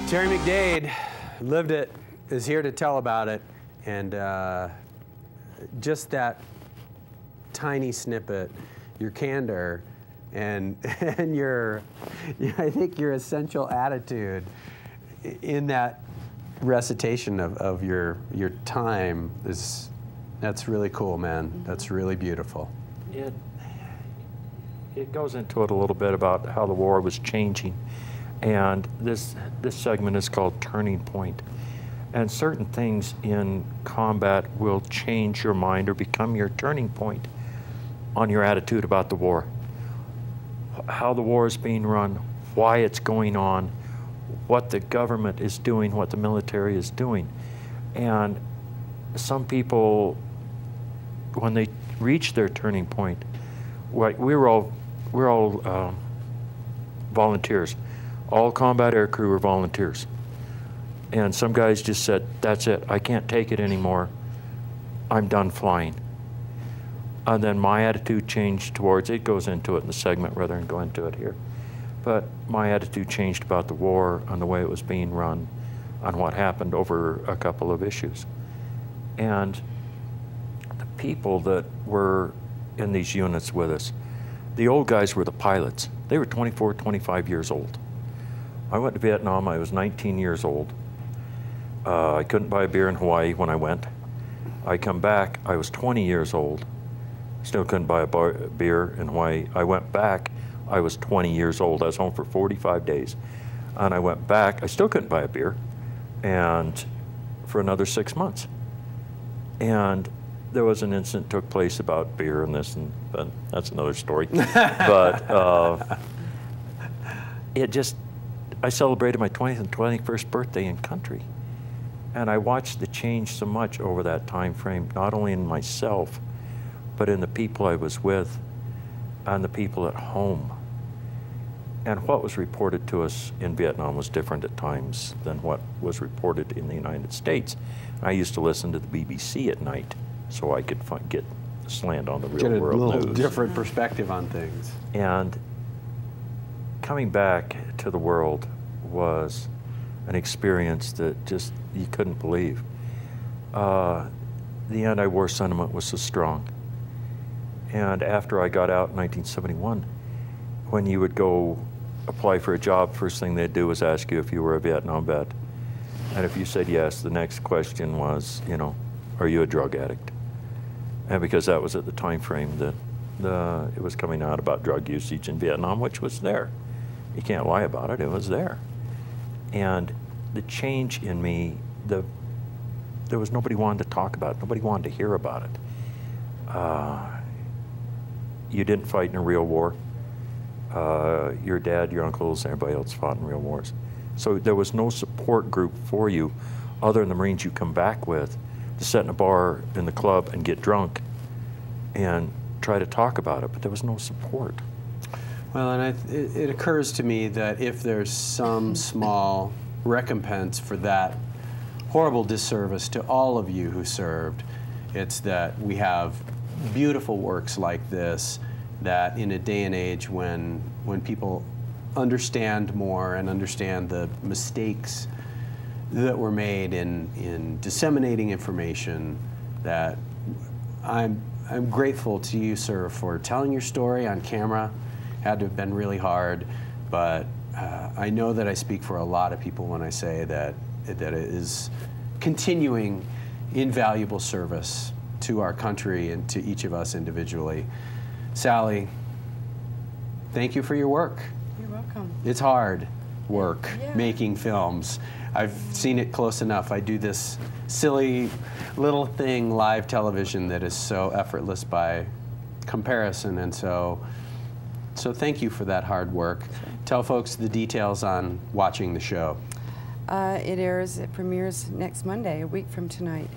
Terry McDade lived it, is here to tell about it, and just that tiny snippet, your candor, and your, I think your essential attitude in that recitation of your time that's really cool, man. Mm-hmm. That's really beautiful. It goes into it a little bit about how the war was changing, and this segment is called Turning Point. And certain things in combat will change your mind or become your turning point on your attitude about the war. How the war is being run, why it's going on, what the government is doing, what the military is doing. And some people, when they reach their turning point, we're all volunteers. All combat air crew are volunteers. And some guys just said, that's it, I can't take it anymore, I'm done flying. And then my attitude changed towards, it goes into it in the segment rather than go into it here, but my attitude changed about the war and the way it was being run on what happened over a couple of issues. And the people that were in these units with us, the old guys were the pilots. They were 24, 25 years old. I went to Vietnam, I was 19 years old. I couldn't buy a beer in Hawaii when I went. I come back, I was 20 years old. Still couldn't buy a beer in Hawaii. I went back, I was 20 years old. I was home for 45 days. And I went back, I still couldn't buy a beer, and for another 6 months. And there was an incident took place about beer and this, and that's another story. But I celebrated my 20th and 21st birthday in country. And I watched the change so much over that time frame, not only in myself, but in the people I was with and the people at home. And what was reported to us in Vietnam was different at times than what was reported in the United States. I used to listen to the BBC at night so I could get a slant on the real world news. Get a little different perspective on things. And coming back to the world was an experience that just you couldn't believe. The anti-war sentiment was so strong. And after I got out in 1971, when you would go apply for a job, first thing they'd do was ask you if you were a Vietnam vet. And if you said yes, the next question was, are you a drug addict? And because that was at the time frame that it was coming out about drug usage in Vietnam, which was there. You can't lie about it, it was there. And the change in me, there was nobody wanted to talk about it, nobody wanted to hear about it. You didn't fight in a real war. Your dad, your uncles, everybody else fought in real wars. So there was no support group for you other than the Marines you come back with to sit in a bar in the club and get drunk and try to talk about it, but there was no support. Well, and it occurs to me that if there's some small recompense for that horrible disservice to all of you who served, it's that we have beautiful works like this that in a day and age when people understand more and understand the mistakes that were made in disseminating information, that I'm grateful to you, sir, for telling your story on camera. Had to have been really hard, but I know that I speak for a lot of people when I say that it is continuing invaluable service to our country and to each of us individually. Sally, thank you for your work. You're welcome. It's hard work, yeah. Making films. I've seen it close enough. I do this silly little thing, live television, that is so effortless by comparison, and so thank you for that hard work. Tell folks the details on watching the show. It premieres next Monday, a week from tonight.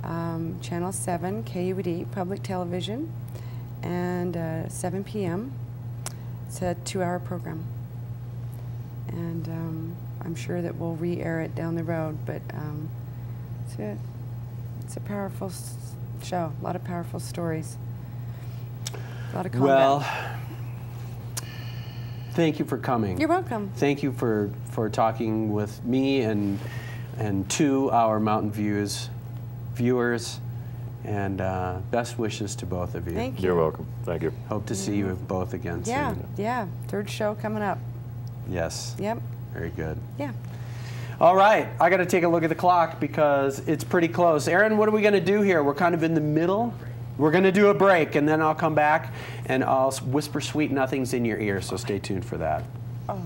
Channel 7, KUED, Public Television, and 7 p.m. It's a 2-hour program. And I'm sure that we'll re-air it down the road, but it's a powerful show, a lot of powerful stories, a lot of combat. Well, thank you for coming. You're welcome. Thank you for talking with me and to our Mountain Views viewers. And best wishes to both of you. Thank you. You're welcome. Thank you. Hope to see you both again Yeah, soon. yeah. Third show coming up. Yes. Yep. Very good. Yeah. All right, I got to take a look at the clock because it's pretty close. Aaron, what are we going to do here? We're kind of in the middle. We're going to do a break, and then I'll come back and I'll whisper sweet nothings in your ear, so stay tuned for that. Oh.